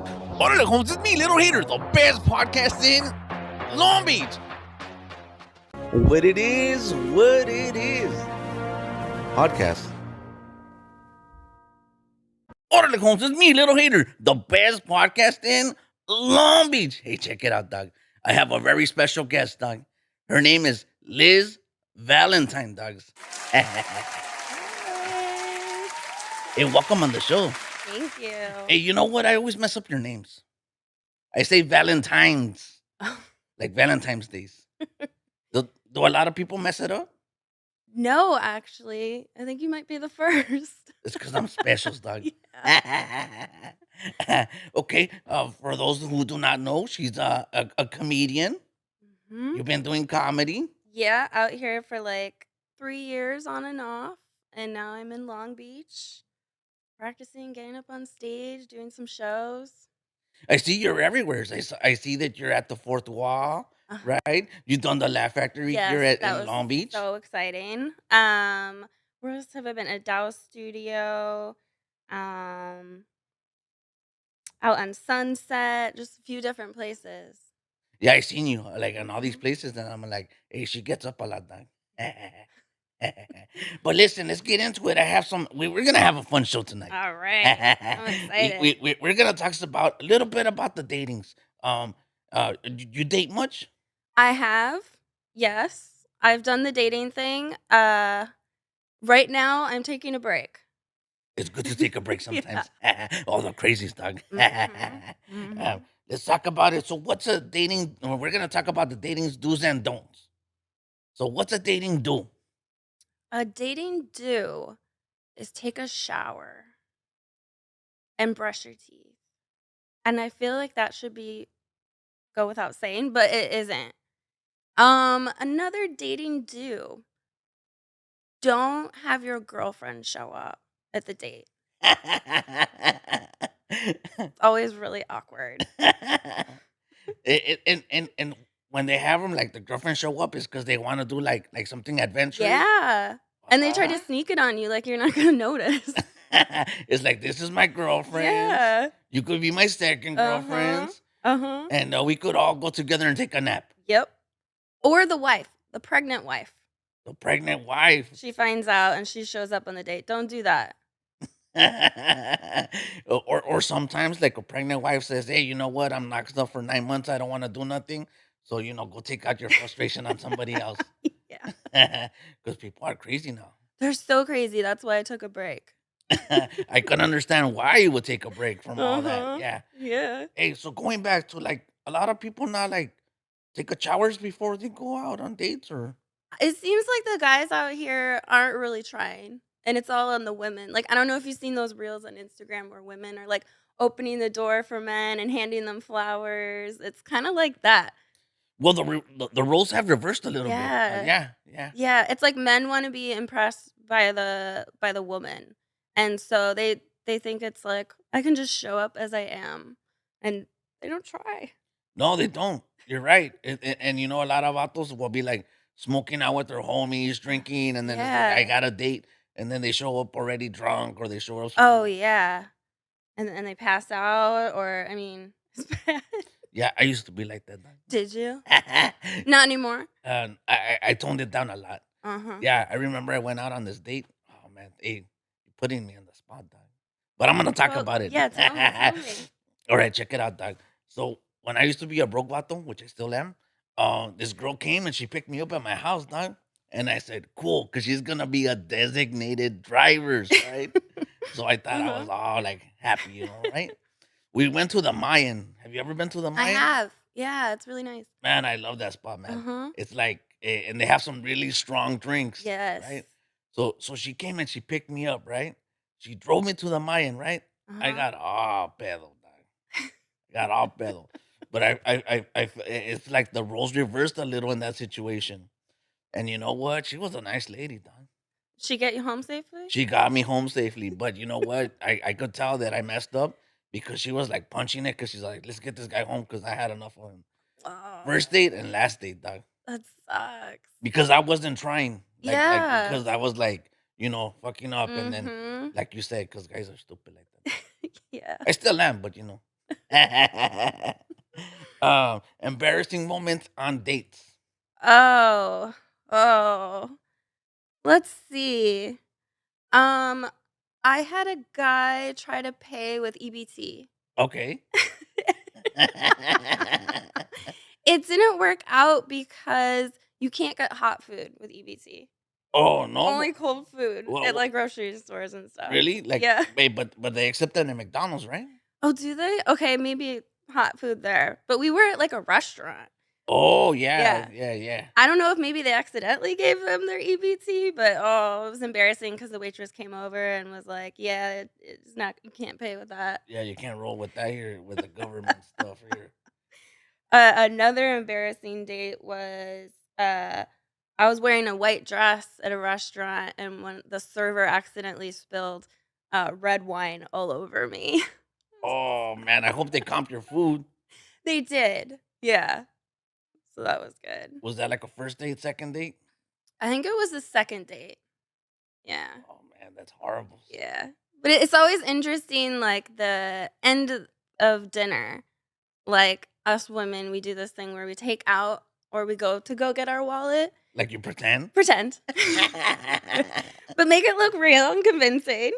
Órale, Holmes, it's me, Little Hater, the best podcast in Long Beach. What it is. Podcast. Órale, Holmes, it's me, Little Hater, the best podcast in Long Beach. Hey, check it out, dog. I have a very special guest, dog. Her name is Liz Valentine, dogs. Hey, welcome on the show. Thank Hey, you. you know what? I always mess up your names. I say Valentine's, like Valentine's Days. Do a lot of people mess it up? No, actually, I think you might be the first. It's because I'm special, dog. Yeah. Okay, for those who do not know, she's a comedian. hmm You've been doing comedy. Yeah, out here for like 3 years on and off, and now I'm in Long Beach, practicing getting up on stage, doing some shows. I see you're everywhere. I see that you're at the Fourth Wall, Uh-huh. right? You've done the Laugh Factory here Yes, that in was Long Beach. so exciting. Where else have I been? At Dow Studio, um, out on Sunset, just a few different places. Yeah, I seen you like in all these Mhm. places, and I'm like, hey, she gets up a lot, dog. But listen, let's get into it. I have some. We're gonna have a fun show tonight. All right. I'm excited. We're gonna talk about a little bit about the datings. Um, you date much? I have. Yes. I've done the dating thing. Right now I'm taking a break. It's good to take a break Yeah. sometimes. All the crazy stuff. Mhm. Mhm. Let's talk about it. So, what's a dating? We're gonna talk about the dating's do's and don'ts. So, what's a dating do? A dating do is take a shower and brush your teeth. And I feel like that should be go without saying, but it isn't. Another dating do. Don't have your girlfriend show up at the date. It's always really awkward. And when they have them, like the girlfriend show up, is because they want to do like something adventurous. Yeah. And they try to What? sneak it on you like you're not gonna notice. It's like this is my girlfriend's. Yeah. You could be my second Uh-huh. girlfriend's, Uh-huh. and we could all go together and take a nap. Yep. Or the wife, the pregnant wife. The pregnant wife. She finds out and she shows up on the date. Don't do that. Or sometimes like a pregnant wife says, hey, you know what? I'm knocked up for 9 months. I don't want to do nothing. So, go take out your frustration on somebody else. Yeah. Because people are crazy now. They're so crazy. That's why I took a break. I can understand why you would take a break from all that. Uh-huh. Yeah. Yeah. Hey, so going back to like a lot of people now like take a showers before they go out on dates or It seems like the guys out here aren't really trying. And it's all on the women. Like, I don't know if you've seen those reels on Instagram where women are like opening the door for men and handing them flowers. It's kind of like that. well the roles have reversed a little bit. Yeah. Yeah. Yeah, it's like men wanna be impressed by the woman, and so they think it's like, "I can just show up as I am," and they don't try. No, they don't. You're right. And a lot of vatos will be like smoking out with their homies, drinking, and then it's like, I Yeah. got a date. And then they show up already drunk or they show up. Oh, yeah, and they pass out or I mean, it's bad. Yeah, I used to be like that. Did you? Dog. Not anymore? And I toned it down a lot. Uh-huh. Yeah, I remember I went out on this date. Oh, man. Hey, you're putting me on the spot, dog. But I'm going to talk Well, about it. yeah, tell me. All right, check it out, dog. So when I used to be a broke vato, which I still am, this girl came and she picked me up at my house, dog. And I said, cool, because she's gonna be a designated driver, right? So I thought I Uh-huh. was all like happy, right? We went to the Mayan. Have you ever been to the I Mayan? have. Yeah, it's really nice. Man, I love that spot, man. Uh-huh. It's like, and they have some really strong drinks, Yes. right? So she came and she picked me up, right? She drove me to the Mayan, right? I Uh-huh. got all pedo, dog. Got all pedo. But it's like the roles reversed a little in that situation. And you know what? She was a nice lady, dog. She get you home safely? She got me home safely. But you know what? I could tell that I messed up because she was like punching it because she's like, let's get this guy home because I had enough of him. Oh, First date and last date, dog. that sucks. Because I wasn't trying. Like Yeah. because I was like, fucking up. And then, Mhm. like you said, because guys are stupid like that. Yeah. I still am, but Embarrassing moments on dates. Oh, oh. Let's see. Um, I had a guy try to pay with EBT. Okay. It didn't work out because you can't get hot food with EBT. Oh, no? Only cold food at, Well, like, grocery stores and stuff. really? Like, Yeah. wait, but they accept that in McDonald's, right? Oh, do they? Okay, maybe hot food there, but we were at, like, a restaurant. Oh, yeah, Yeah. yeah, yeah. I don't know if maybe they accidentally gave them their EBT, but, oh, it was embarrassing because the waitress came over and was like, "Yeah, it's not you can't pay with that." Yeah, you can't roll with that here with the government stuff here. Another embarrassing date was, uh, I was wearing a white dress at a restaurant, and when the server accidentally spilled, red wine all over me. Oh, man, I hope they comp your food. They did. Yeah. So that was good. Was that like a first date, second date? I think it was the second date. Yeah. Oh, man, that's horrible. Yeah. But it's always interesting, like, the end of dinner. Like, us women, we do this thing where we take out or we go get our wallet. Like you pretend? Pretend. But make it look real and convincing.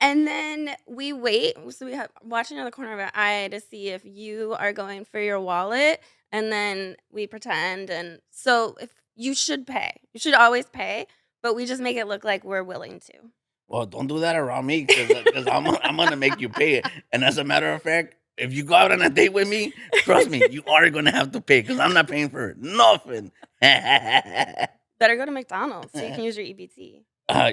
And then we wait. So we have watching out the corner of our eye to see if you are going for your wallet. And then we pretend. And so if you should pay, you should always pay. But we just make it look like we're willing to. Well, don't do that around me because I'm gonna make you pay it. And as a matter of fact, if you go out on a date with me, trust me, you are gonna have to pay because I'm not paying for nothing. Better go to McDonald's so you can use your EBT.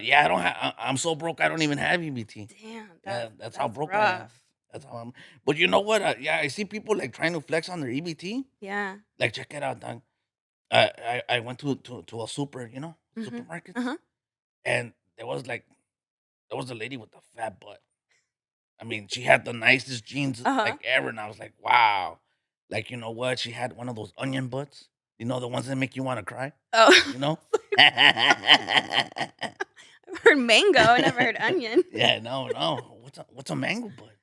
Yeah, I don't have. I'm so broke. I don't even have EBT. Damn, Yeah, that's how broke I am. rough. That's how I'm. But you know what? Yeah, I see people like trying to flex on their EBT. Yeah. Like, check it out, dog. I went to a Mhm. supermarkets, Uh-huh. and there was a lady with a fat butt. I mean, she had the nicest jeans Uh-huh. like ever, and I was like, wow. Like, you know what? She had one of those onion butts. You know, the ones that make you want to cry. Oh. You know? I've heard mango, I never heard onion. Yeah, no, no. What's a mango butt?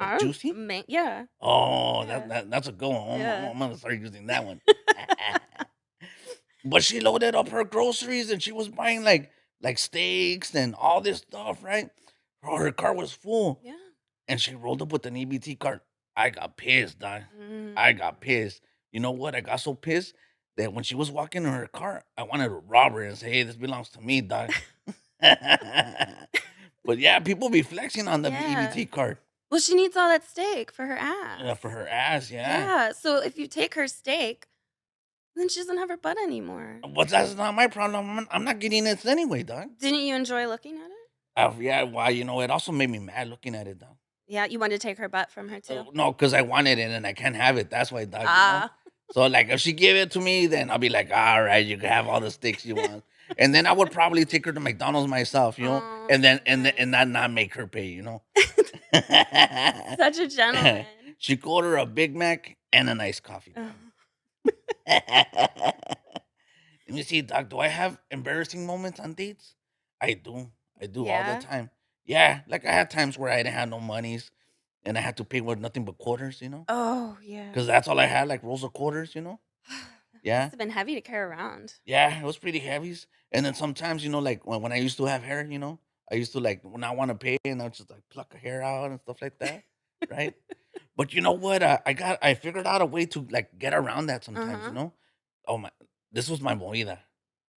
Like juicy? Yeah. Oh, Yeah. that's a good one. Yeah. I'm gonna start using that one. But she loaded up her groceries and she was buying like steaks and all this stuff, right? Bro, her car was full. Yeah. And she rolled up with an EBT card. I got pissed, dog. I Mm. got pissed. You know what? I got so pissed that when she was walking in her car, I wanted to rob her and say, "Hey, this belongs to me, dog." But yeah, people be flexing on the Yeah. EBT card. Well, she needs all that steak for her ass. For her ass, yeah. Yeah, so if you take her steak, then she doesn't have her butt anymore. But that's not my problem. I'm not getting this anyway, dog. Didn't you enjoy looking at it? Yeah, why? You know, it also made me mad looking at it, dog. Yeah, you wanted to take her butt from her too? No, because I wanted it and I can't have it. That's why, dog. You know. Ah. So like, if she give it to me, then I'll be like, all right, you can have all the steaks you want. And then I would probably take her to McDonald's myself, you know, Oh, and then nice. not make her pay, you know. Such a gentleman. She called her a Big Mac and an iced coffee. Oh. Let me see, Doc. Do I have embarrassing moments on dates? I do. I do all the Yeah? time. Yeah, like I had times where I didn't have no monies and I had to pay with nothing but quarters, you know, Oh, yeah. because that's all I had, like rolls of quarters, you know. Must Yeah, have been heavy to carry around. yeah, it was pretty heavy. And then sometimes, you know, like when I used to have hair, you know, I used to like when I want to pay and I would just like pluck a hair out and stuff like that, right? But you know what? I figured out a way to like get around that sometimes, you Uh-huh. know. Oh my, this was my movida.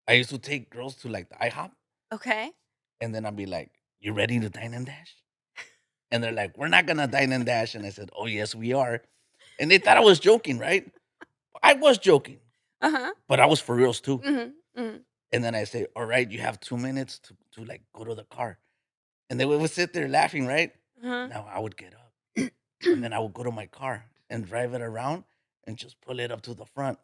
I used to take girls to like the IHOP, Okay. and then I'd be like, "You ready to dine and dash?" And they're like, "We're not gonna dine and dash." And I said, "Oh yes, we are." And they thought I was joking, right? I was joking, Uh-huh. but I was for reals too. Mhm. Mhm. And then I say, "All right, you have 2 minutes to like go to the car." And they would sit there laughing, right? Uh-huh. Now I would get up, and then I would go to my car and drive it around and just pull it up to the front.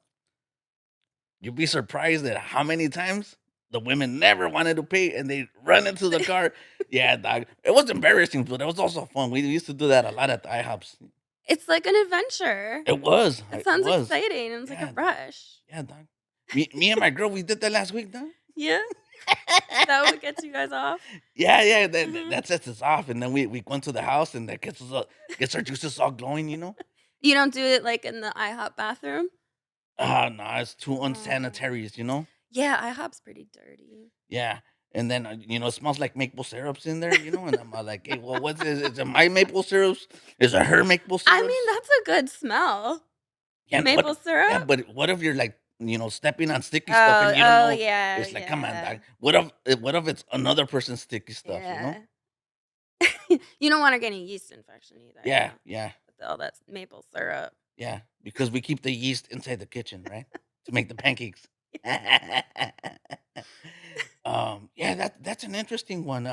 You'd be surprised at how many times the women never wanted to pay and they run into the car. Yeah, dog. It was embarrassing, but it was also fun. We used to do that a lot at the IHOPs. It's like an adventure. It was. It It sounds was. exciting, and it's like a Yeah, rush. yeah, dog. Me and my girl, we did that last week, dog. Yeah? Is that what gets you guys off? Yeah, yeah, Mhm. that sets us off, and then we go into the house, and that gets our juices all glowing, you know? You don't do it, like, in the IHOP bathroom? Ah, no, it's too Oh. unsanitary, you know? Yeah, IHOP's pretty dirty. Yeah, and then, it smells like maple syrups in there, and I'm all like, "Hey, well, what's this? Is it my maple syrups? Is it her maple I mean, syrups?" that's a good smell. Yeah, Maple yeah, syrup? but what if you're, like, stepping on sticky stuff Oh, and you don't oh, know? yeah, It's like, "Come on, yeah, dog." What if it's another person's sticky stuff, you know? yeah. You don't wanna get a yeast infection either, Yeah, yeah, with all that maple syrup. yeah, because we keep the yeast inside the kitchen, right? To make the pancakes. Yeah, that's an interesting one,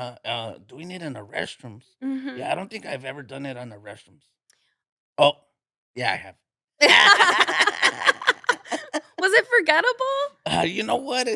doing it in the restrooms. Mhm. Yeah, I don't think I've ever done it on the restrooms. Oh, yeah, I have. Was it forgettable? You know what?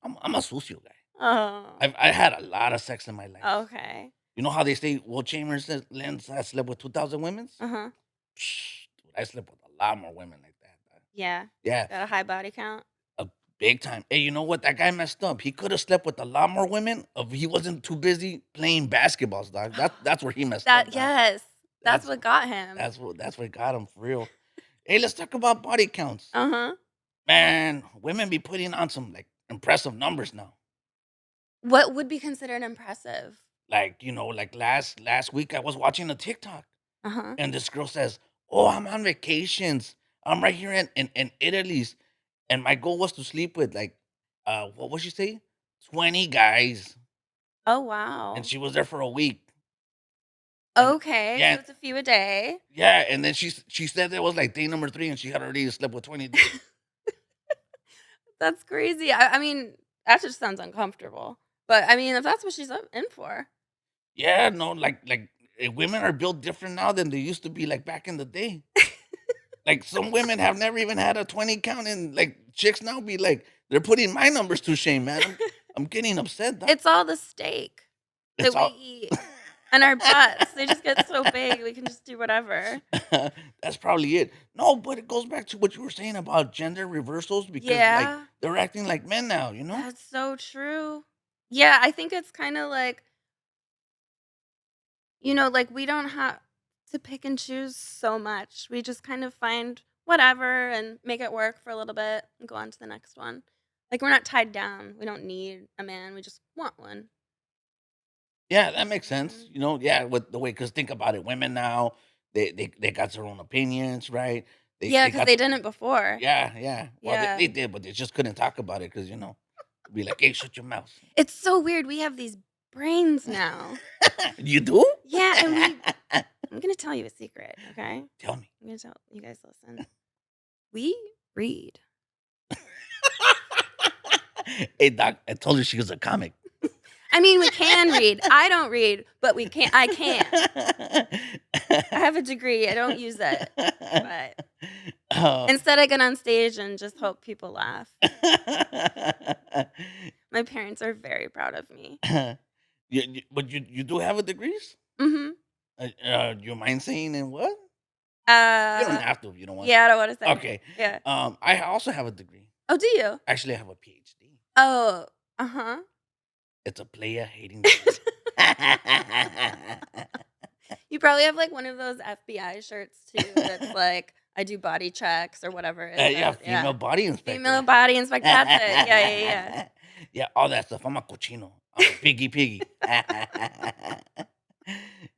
I'm a sucio guy. Oh, I had a lot of sex in my life. okay. You know how they say Will Chambers says Lens has slept with 2,000 women? Uh-huh. Dude, I slept with a lot more women like that. Dog. Yeah. Yeah, Got a high body count? a big time. Hey, you know what? That guy messed up. He could have slept with a lot more women if he wasn't too busy playing basketballs, dog. That's where he messed up, That dog. yes. That's That's what got him. that's what got him for real. Hey, let's talk about body counts. Uh-huh. Man, women be putting on some like impressive numbers now. What would be considered impressive? Like, like last week I was watching a TikTok Uh-huh. and this girl says, "Oh, I'm on vacations. I'm right here in Italy's, and my goal was to sleep with like, what would she say, 20 guys, Oh, and wow. she was there for a week, and Okay, so yeah, it's a few a day. yeah, and then she said that was like day number 3, and she had already slept with 20 dudes. That's crazy. I mean, that just sounds uncomfortable. But I mean, if that's what she's in for. Yeah, no, like women are built different now than they used to be like back in the day. Like some women have never even had a 20 count, and like chicks now be like, they're putting my numbers to shame, man. I'm getting upset, doc. It's all the steak It's that we all eat and our butts. They just get so big, we can just do whatever. that's probably it. No, but it goes back to what you were saying about gender reversals because like Yeah, they're acting like men now, you know? that's so true. Yeah, I think it's kind of like, like we don't have to pick and choose so much. We just kind of find whatever and make it work for a little bit and go on to the next one. Like we're not tied down. We don't need a man. We just want one. Yeah, that makes sense. Mhm. Yeah, with the way because think about it, women now, they got their own opinions, right? They Yeah, they because got they the didn't before. yeah, yeah. Well, Yeah. they did, but they just couldn't talk about it because be like, hey, shut your mouth. It's so weird. We have these brains now. You do? Yeah, and I'm gonna tell you a secret, okay? Tell me. I'm gonna tell you guys listen. We read. Hey, doc, I told her she was a comic. I mean, we can read. I don't read, but I can. I have a degree. I don't use it. But Oh. instead I get on stage and just hope people laugh. My parents are very proud of me. But you do have a degrees? Mhm. You mind saying in what? You don't Uh, have to if you don't want yeah, I don't wanna to. say. Okay. Yeah. I also have a degree. Oh, do you? Actually, I have a PhD. Oh, uh-huh. It's a player hating degree. You probably have, like, one of those FBI shirts too that's like, "I do body checks," or whatever it Yeah, says, female yeah. body Female inspector. body inspector, that's it. Yeah, yeah, yeah. Yeah, all that stuff. I'm a cochino. I'm a piggy.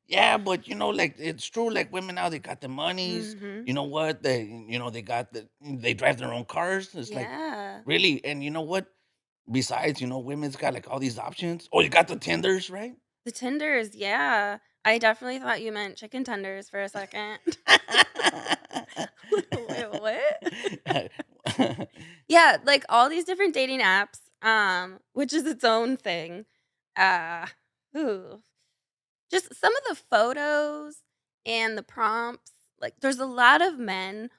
Yeah, but like it's true. Like women now, they got the monies. Mhm. You know what? They drive their own cars. It's like Yeah. really, and you know what? Besides, women's got like all these options. Oh, you got the tenders, right? The tenders, yeah. I definitely thought you meant chicken tenders for a second. Wait, what? Yeah, like, all these different dating apps, which is its own thing. Uh, ooh. Just some of the photos and the prompts, like, there's a lot of men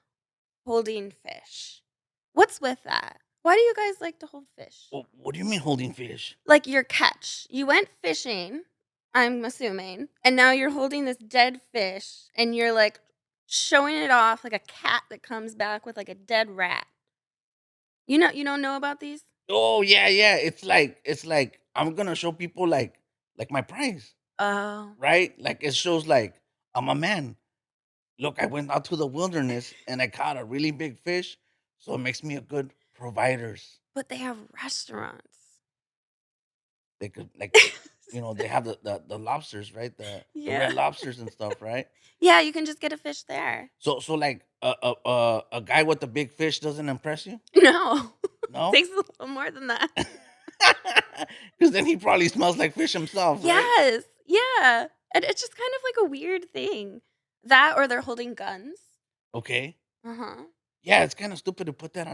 holding fish. What's with that? Why do you guys like to hold fish? Well, what do you mean holding fish? Like your catch. You went fishing, I'm assuming, and now you're holding this dead fish and you're like showing it off like a cat that comes back with like a dead rat. You don't know about these? Oh yeah, yeah. It's like I'm gonna show people like my price, Oh. right? Like it shows like I'm a man. Look, I went out to the wilderness and I caught a really big fish, so it makes me a good providers. But they have restaurants. They could they have the lobsters, right? The red Yeah. lobsters and stuff, right? Yeah, you can just get a fish there. So like a guy with a big fish doesn't impress you, No. no? Takes a little more than that. Because then he probably smells like fish himself, right? Yes. Yeah. And it's just kind of like a weird thing. That or they're holding guns. Okay. Uh-huh. Yeah, it's kind of stupid to put that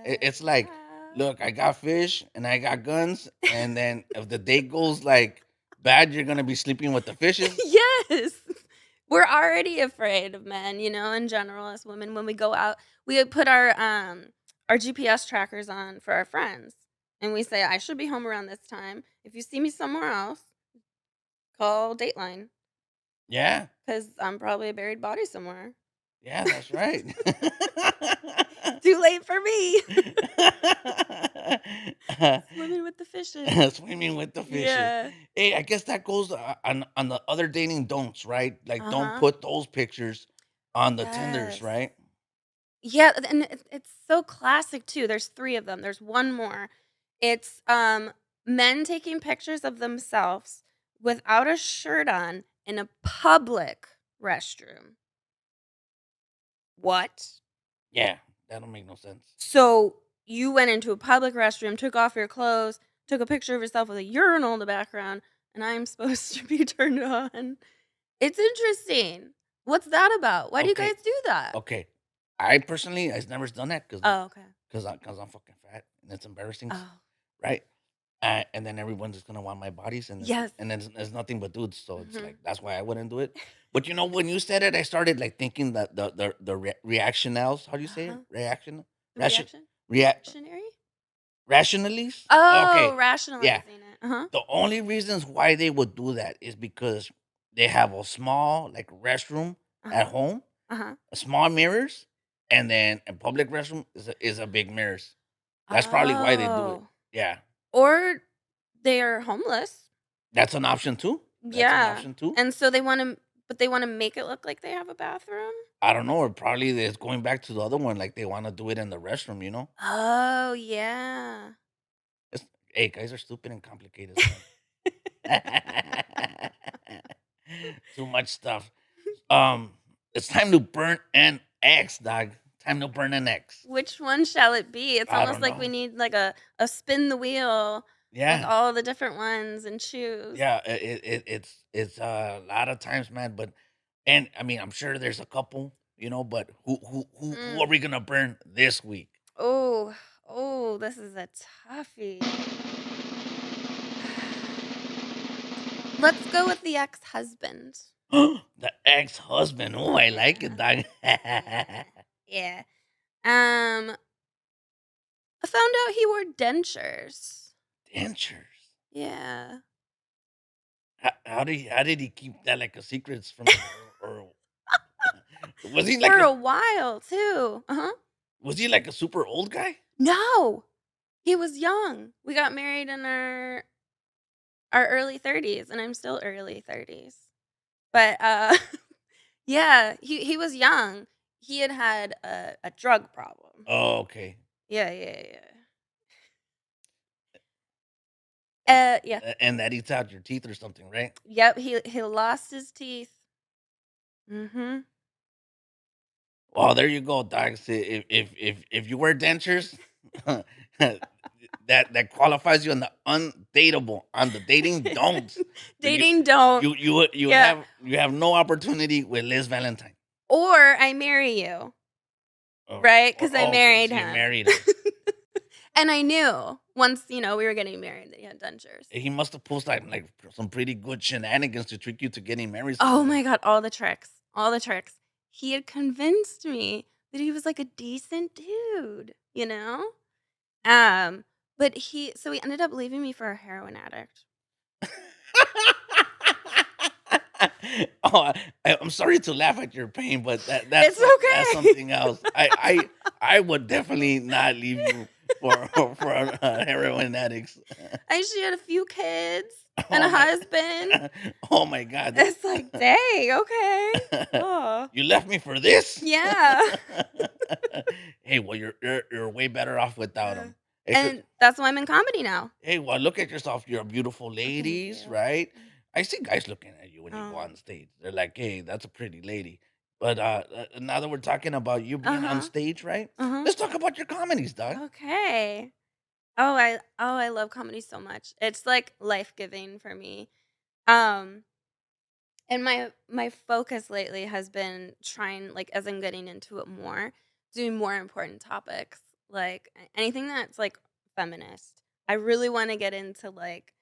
it's like, look, I got fish and I got guns, and then if the day goes like bad, you're gonna be sleeping with the fishes. Yes. We're already afraid of men, in general as women when we go out. We would put our GPS trackers on for our friends. And we say, I should be home around this time. If you see me somewhere else, call Dateline. Yeah, Because I'm probably a buried body somewhere. yeah, that's right. Too late for me. Swimming with the fishes. Swimming with the fishes. Yeah. Hey, I guess that goes on the other dating don'ts, right? Like, don't Uh-huh. put those pictures on the Tinders, Yes. right? Yeah, and it's so classic too. There's 3 of them. There's one more. It's, men taking pictures of themselves without a shirt on in a public restroom. What? Yeah, that don't make no sense. So, you went into a public restroom, took off your clothes, took a picture of yourself with a urinal in the background, and I'm supposed to be turned on. It's interesting. What's that about? Why do you Okay, guys do that? okay. I personally, I've never done that Oh, okay. because I'm fucking fat and it's embarrassing, Oh. right? And then everyone's just gonna want my bodies, Yes. and then it's nothing but dudes. So it's like Mhm. that's why I wouldn't do it. But when you said it, I started like thinking that the reactionals, how do you say it? Uh-huh. Reaction, The ration, reaction? react, Reactionary? rationalists. Oh, Okay, yeah. rationalizing it. Uh-huh. The only reasons why they would do that is because they have a small like restroom at Uh-huh. home, Uh-huh. a small mirrors, and then a public restroom is a big mirrors. That's probably why they do it. Oh. Yeah. Or they're homeless. That's an option too. That's an Yeah. option too. And so they wanna make it look like they have a bathroom? I don't know, or probably it's going back to the other one, like they want to do it in the restroom, you know? Oh, yeah. It's, hey, guys are stupid and complicated stuff. Too much stuff. Um, it's time to burn an X, dog. Time to burn an X. Which one shall it be? It's I almost don't like we know. need like a spin the wheel with Yeah, all the different ones and choose. yeah. It's a lot of times, man. But and I mean, I'm sure there's a couple, but who are Mm. we gonna burn this week? Oh, oh, this is a toughie. Let's go with the ex-husband. The ex-husband. Oh, I like it, Yeah. dog. Yeah. Yeah. Um, I found out he wore dentures. Dentures. Yeah. How did he keep that like a secret from you? Or was he like For a a while too. Uh-huh. was he like a super old guy? No. He was young. We got married in our early 30s and I'm still early 30s. But yeah, he was young. He had a drug problem. Oh, okay. Yeah, yeah, yeah. Yeah. And that eats out your teeth or something, right? Yep, he lost his teeth. Mhm. Well, there you go, dog. See, if you wear dentures, that qualifies you on the dating don'ts. So Dating don't. Yeah. you have no opportunity with Liz Valentine. Or I marry you, Oh, right? Because I okay, married so you him. married him. And I knew once, we were getting married that he had dentures. He must have pulled like some pretty good shenanigans to trick you to getting married Oh someday. my god, all the tricks. All the tricks. He had convinced me that he was like a decent dude, you know? Um, but he ended up leaving me for a heroin addict. Oh, I'm sorry to laugh at your pain, but that's It's that's okay. something else. I would definitely not leave you for heroin addicts. She had a few kids and Oh a my, husband. oh my God. It's like, dang, okay. Oh, You left me for this? yeah. Hey, well, you're way better off without Yeah. him. And that's why I'm in comedy now. Hey, well, look at yourself. You're a beautiful Oh, thank ladies, you. right? I see guys looking at you when you go Oh, on stage. They're like, "Hey, that's a pretty lady." But now that we're talking about you being on uh-huh. stage, right? Uh-huh. Let's talk about your comedies, dog. Okay. I love comedy so much. It's like life-giving for me. Um and my focus lately has been trying, like, as I'm getting into it more, doing more important topics, like anything that's like feminist. I really want to get into like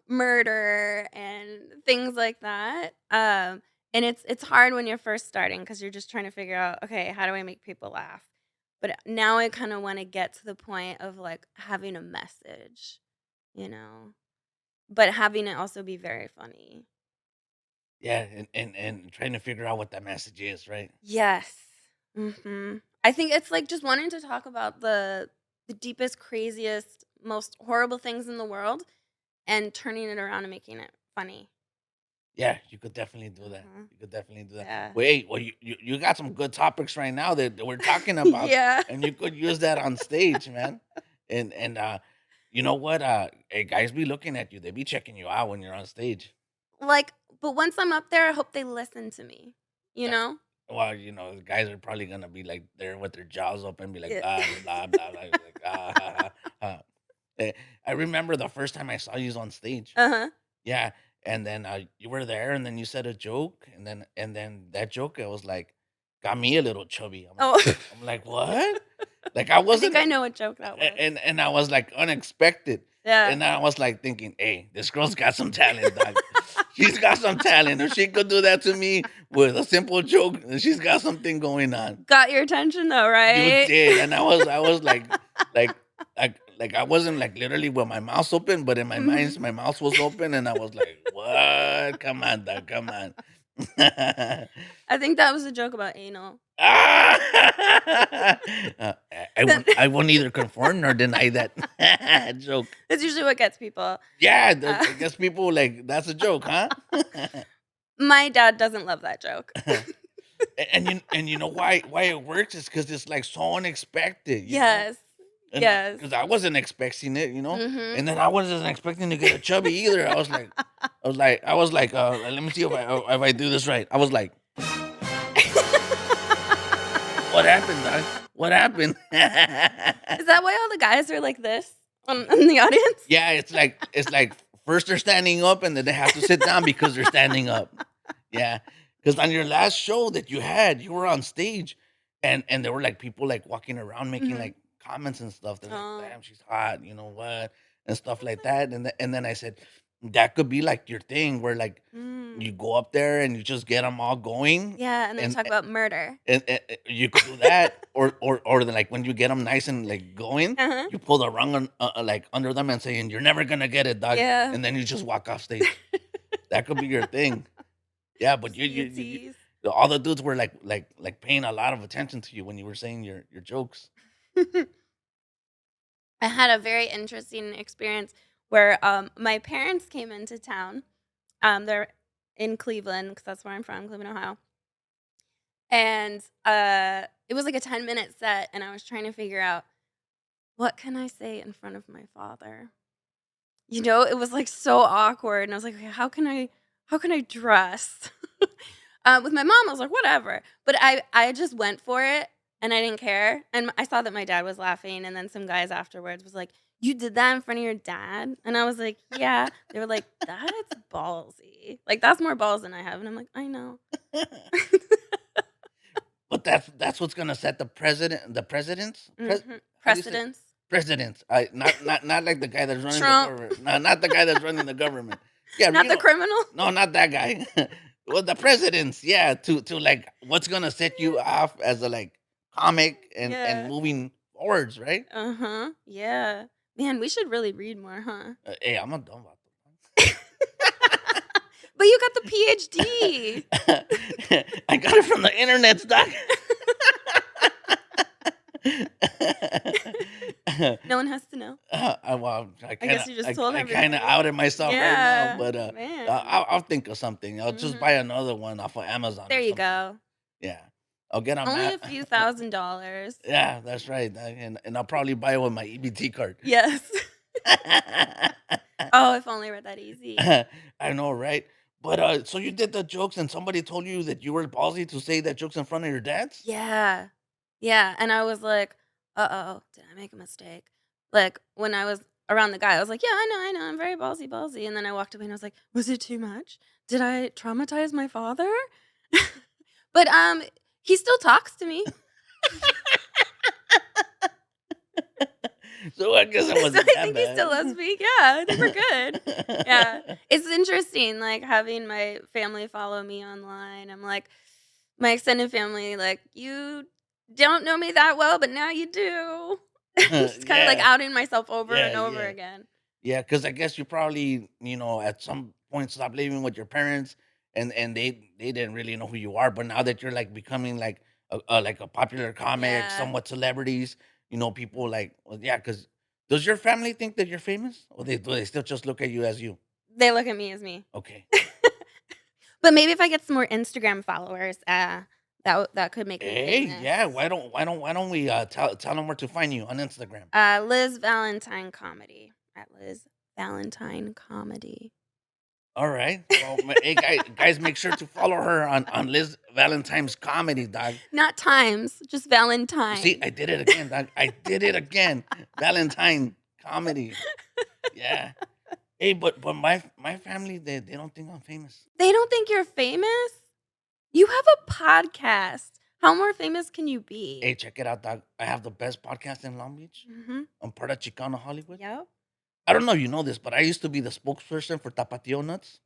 murder and things like that. And it's hard when you're first starting because you're just trying to figure out, okay, how do I make people laugh? But now I kind of want to get to the point of like having a message, you know, but having it also be very funny. Yeah, and trying to figure out what that message is, right? Yes. Mhm. I think it's like just wanting to talk about the deepest, craziest, most horrible things in the world and turning it around and making it funny. Yeah, you could definitely do that. Mhm. You could definitely do that. Yeah. Wait, well, you got some good topics right now that we're talking about, Yeah. and you could use that on stage, man. And you know what? Hey, guys be looking at you. They be checking you out when you're on stage. Like, but once I'm up there, I hope they listen to me, you Yeah. know? Well, the guys are probably gonna be like there with their jaws open, be like Yeah. blah blah blah blah, like ha ha ha. Eh, I remember the first time I saw you on stage. Uh-huh. Yeah, and then, you were there, and then you said a joke, and then that joke, I was like, got me a little chubby. I'm like Oh. I'm like, "What?" Like, I I think wasn't I know what joke that was. and I was, like, unexpected, Yeah. and I was, like, thinking, "Hey, this girl's got some talent, dog. She's got some talent. If she could do that to me with a simple joke, then she's got something going on." Got your attention though, You right? did, and I was like I wasn't, like, literally with my mouth open, but in my Mhm. mind, my mouth was open, and I was like, "What? Come on, dog, come on." I think that was a joke about anal. Ah! I That won't I won't either confirm nor deny that joke. That's usually what gets people. Yeah, Uh, I guess people like, "That's a joke, huh?" my dad doesn't love that joke. And you know why it works is because it's, like, so unexpected, you know? Yes. And Yes. because I wasn't expecting it, Mhm. and then I wasn't expecting to get a chubby either. I was like, let me see if I do this right. I was like, "What happened, dog? What happened?" Is that why all the guys are like this in the audience? Yeah, it's like first they're standing up and then they have to sit down because they're standing up. Yeah, because on your last show that you had, you were on stage, and there were like people like walking around making Mhm. like comments and stuff. They're like, Oh. "Damn, she's hot," you know what, and stuff Oh, like thanks. that. And then I said that could be like your thing where like Mm. you go up there and you just get them all going, Yeah, and then and talk about murder. you could do that, or then, like, when you get them nice and, like, going, Uh-huh. you pull the rung like, under them and saying, "You're never gonna get it, dog," Yeah. and then you just walk off stage. That could be your thing. Yeah, but CUTs. all the dudes were, like, paying a lot of attention to you when you were saying your jokes. I had a very interesting experience where my parents came into town. They're in Cleveland because that's where I'm from, Cleveland, Ohio. And it was like a 10-minute set, and I was trying to figure out what can I say in front of my father. You know, it was like so awkward, and I was like, okay, how can I dress? With my mom, I was like, whatever. But I just went for it, and I didn't care. And I saw that my dad was laughing, and then some guys afterwards was like, "You did that in front of your dad?" And I was like, "Yeah." They were like, "That's ballsy. Like that's more balls than I have." And I'm like, "I know." But that's what's gonna set the presidents Mhm. how do you say Precedence. presidents, not like the guy that's running the Trump. government. No, not the guy that's running the government. Yeah, Not the criminal. no, not that guy. Well, the presidents, yeah, to like what's gonna set you off as a like comic and Yeah. moving forwards, right? Uh-huh. Yeah. Man, we should really read more, huh? Hey, I'm a dumb about But you got the PhD. I got it from the internet, doc. No one has to know. Well, I guess you just told I kinda everybody. outed myself right now, Yeah, but, man. I'll think of something. I'll just buy Mhm. another one off of Amazon There or you something. go. Yeah. I'll get a Only mat. a few $1,000s. Yeah, that's right, and I'll probably buy it with my EBT card. Yes. Oh, if only were that easy. I know, right? But, so you did the jokes and somebody told you that you were ballsy to say that jokes in front of your dads? Yeah. Yeah, and I was like, "Uh-oh, did I make a mistake?" Like, when I was around the guy, I was like, "Yeah, I know, I'm very ballsy, ballsy," and then I walked away and I was like, "Was it too much? Did I traumatize my father?" But, he still talks to me. So I guess it So wasn't I that think he still loves bad. me. Yeah, I think we're good. Yeah. It's interesting, like, having my family follow me online. I'm like my extended family, like, "You don't know me that well, but now you do." Just kinda, like, Yeah, outing myself over yeah, and over yeah. again. Yeah, because I guess you probably, at some point stopped living with your parents, and they didn't really know who you are. But now that you're like becoming like a popular comic, Yeah. somewhat celebrities, people like, well, yeah. Because does your family think that you're famous, or do they still just look at you as you? They look at me as me. Okay. But maybe if I get some more Instagram followers, that could make me Hey, famous. yeah. Why don't we tell them where to find you on Instagram? Liz Valentine Comedy, at Liz Valentine Comedy. All right. Well, hey, guys, make sure to follow her on Liz Valentine's comedy, dog. Not Times, just You see, Valentine. I did it again, dog. I did it again. Valentine comedy. Yeah. Hey, but my family, they don't think I'm famous. They don't think you're famous? You have a podcast. How more famous can you be? Hey, check it out, dog. I have the best podcast in Long Beach. Mhm. I'm part of Chicano Hollywood. Yep. I don't know if you know this, but I used to be the spokesperson for Tapatio Nuts.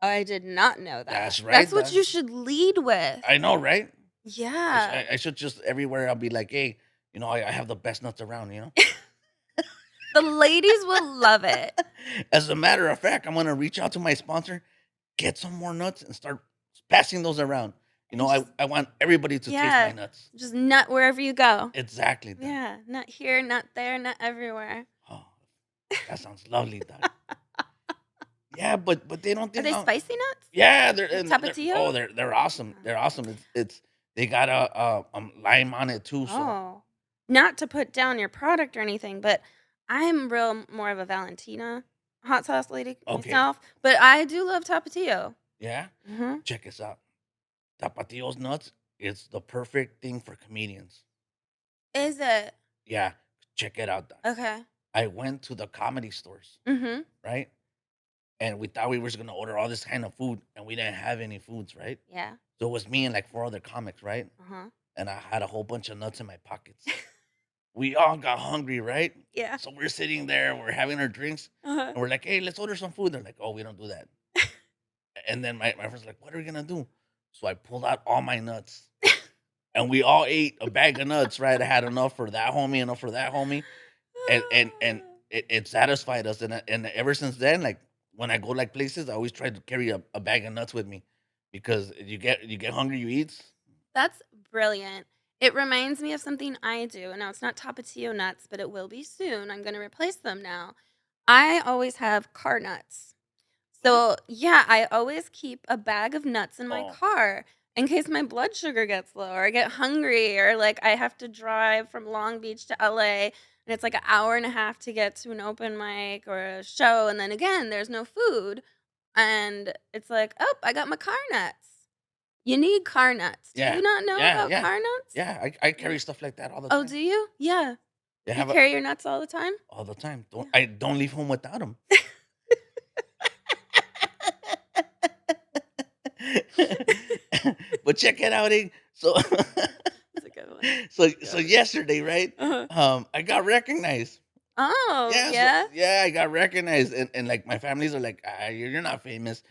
I did not know that. That's right, That's what dog. you should lead with. I know, right? Yeah. I should just everywhere I'll be like, hey, I have the best nuts around. The ladies will love it. As a matter of fact, I'm gonna reach out to my sponsor, get some more nuts, and start passing those around. And just I want everybody to taste my yeah, nuts. just nut wherever you go. Exactly, Doc. Yeah, nut here, nut there, nut everywhere. Oh, that sounds lovely, Doc. Yeah, but they don't Are think. they spicy nuts? Yeah, Like they're Tapatio? they're awesome. They're awesome. It's they got a lime on it too. So Oh. Not to put down your product or anything, but I'm real more of a Valentina hot sauce lady okay, myself, but I do love Tapatio. yeah. Mhm. Check this out. Tapatio's nuts. It's the perfect thing for comedians. Is it? Yeah, check it out, Doc. Okay. I went to the comedy stores, Mhm. right? And we thought we was gonna order all this kind of food, and we didn't have any foods, right? Yeah. So it was me and like four other comics, right? Uh-huh. And I had a whole bunch of nuts in my pockets. We all got hungry, right? Yeah. So we're sitting there, we're having our drinks, Uh-huh. and we're like, "Hey, let's order some food." They're like, "Oh, we don't do that." And then my friend's like, "What are we gonna do?" So I pulled out all my nuts, and we all ate a bag of nuts, right? I had enough for that homie, enough for that homie, and it satisfied us. And ever since then, like when I go like places, I always try to carry a bag of nuts with me because you get hungry, you eat. That's brilliant. It reminds me of something I do. Now, it's not Tapatio nuts, but it will be soon. I'm going to replace them now. I always have car nuts. What? So, yeah, I always keep a bag of nuts in my Oh, car in case my blood sugar gets low or I get hungry or like I have to drive from Long Beach to LA and it's like an hour and a half to get to an open mic or a show. And then again, there's no food. And it's like, oh, I got my car nuts. You need car nuts. Do yeah, you not know yeah, about yeah, car nuts? yeah. I Yeah. carry stuff like that all the Oh, time. do you? Yeah. They You have a carry your nuts all the time? all the time. Yeah. I don't leave home without them. But check it out, so That's a good one. so Got it. yesterday, right? Uh-huh. I got recognized. Oh, Yeah, yeah? yeah, I got recognized, and like my families are like, you're not famous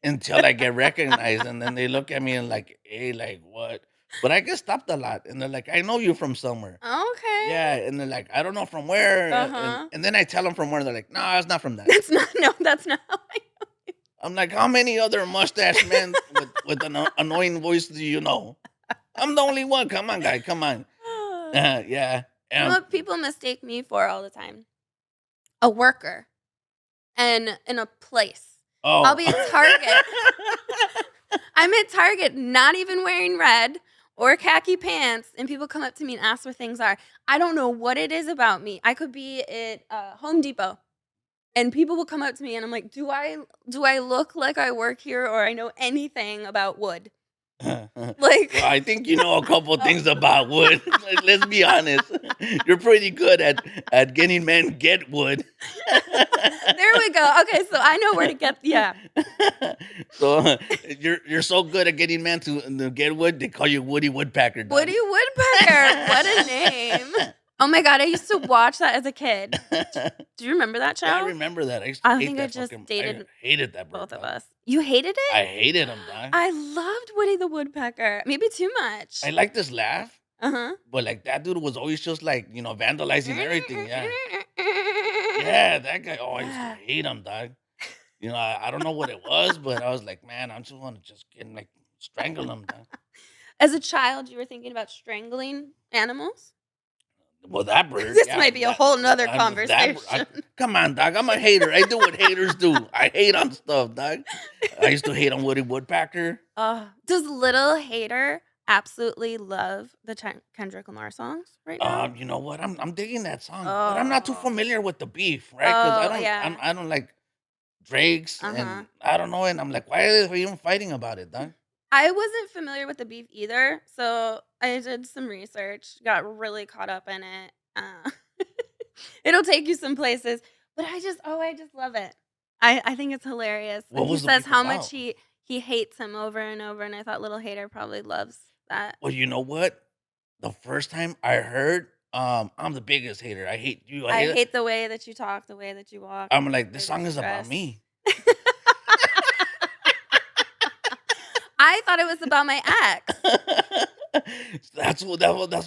until I get recognized, and then they look at me and like, hey, like what? But I get stopped a lot, and they're like, I know you from somewhere. Okay. Yeah, and they're like, I don't know from where, and Uh-huh. and then I tell them from where, they're like, no, it's not from that. That's not no, that's not how I I'm like, how many other mustache men with an annoying voice do you know? I'm the only one. Come on, guy. Come on. know. Yeah. You know And what people mistake me for all the time? A worker and in a place. I'll oh. be at Target. I'm at Target, not even wearing red or khaki pants, and people come up to me and ask where things are. I don't know what it is about me. I could be at Home Depot, and people will come up to me, and I'm like, do I look like I work here or I know anything about wood? Like, Well, I think you know a couple things about wood. Let's be honest. You're pretty good at getting men get wood. there we go. Okay, so I know where to get. Yeah, So you're so good at getting men to get wood. They call you Woody Woodpecker, dog. Woody Woodpecker. What a name! Oh my god, I used to watch that as a kid. Do you remember that Yeah, I show? remember that. I used to I hate think I that just fucking. I dated hated that bird, both of dog. us. You hated it? I hated him, dog. I loved Woody the Woodpecker. Maybe too much. I like this laugh, Uh-huh. but like that dude was always just like vandalizing everything. Yeah, yeah, that guy. Oh, I used to Yeah. hate him, dog. I don't know what it was, but I was like, man, I just want to just get like strangle him, dog. As a child, you were thinking about strangling animals? Well, that bird, This yeah, might be a whole nother that conversation. come on, dog. I'm a hater. I do what haters do. I hate on stuff, dog. I used to hate on Woody Woodpecker. Does Little Hater absolutely love the Kendrick Lamar songs right now? You know what? I'm digging that song, but I'm not too Oh. familiar with the beef, right? Because Oh, yeah. I don't like Drake's, Uh-huh. and I don't know, and I'm like, why are they even fighting about it, dog? I wasn't familiar with the beef either, so I did some research, got really caught up in it. It'll take you some places, but I just love it. I think it's hilarious. What And he was the says beef how much about? he hates him over and over, and I thought Little Hater probably loves that. Well, you know what? The first time I heard, I'm the biggest hater. I hate you. I I hate it. hate the way that you talk, the way that you walk, I'm like, the this way that song you is about dress. me. I thought it was about my ex. That's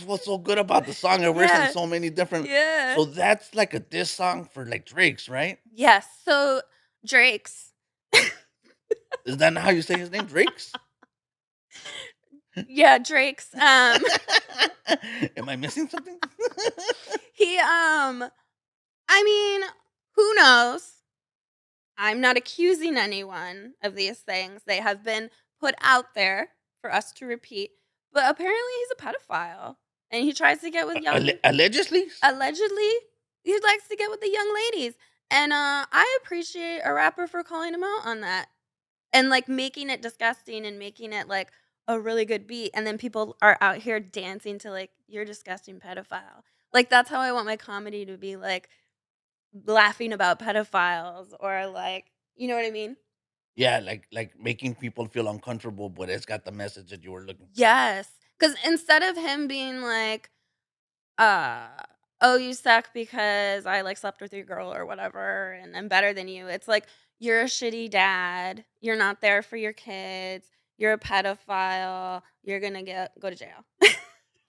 what's so good about the song. It works in Yeah, so many different. yeah. So that's like a diss song for like Drake's, right? Yes, so Drake's. Is that not how you say his name, Drake's? Yeah, Drake's. Am I missing something? He I mean, who knows? I'm not accusing anyone of these things. They have been put out there for us to repeat. But apparently he's a pedophile. And he tries to get with young Allegedly? allegedly he likes to get with the young ladies. And I appreciate a rapper for calling him out on that. And like making it disgusting and making it like a really good beat. And then people are out here dancing to like, you're disgusting pedophile. Like that's how I want my comedy to be like laughing about pedophiles or like, you know what I mean? Yeah, like making people feel uncomfortable, but it's got the message that you were looking for. Yes. Cuz instead of him being like uh oh you suck because I like slept with your girl or whatever and I'm better than you. It's like you're a shitty dad. You're not there for your kids. You're a pedophile. You're going to go to jail.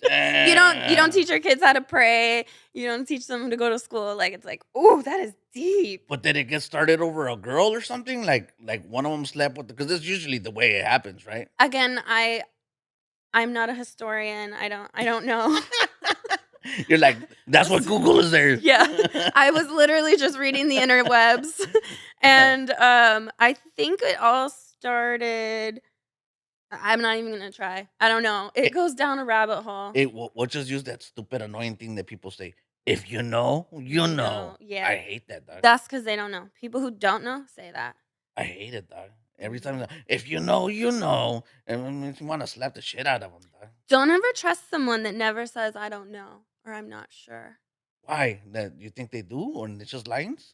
You don't Damn. teach your kids how to pray. You don't teach them to go to school. Like it's like, "Ooh, that is deep." But did it get started over a girl or something? Like one of them slept with because that's usually the way it happens, right? Again, I'm not a historian. I don't know. You're like, that's what Google is there. Yeah. I was literally just reading the interwebs and I think it all started I'm not even going to try. I don't know. It It, goes down a rabbit hole. we'll just use that stupid annoying thing that people say. If you know, you You know. know. Yeah. I hate that, dog. That's cuz they don't know. People who don't know say that. I hate it, dog. Every Mhm. time, if you know, you know. And it makes me want to slap the shit out of them, dog. Don't ever trust someone that never says I don't know or I'm not sure. Why? That you think they do, or it's just lines?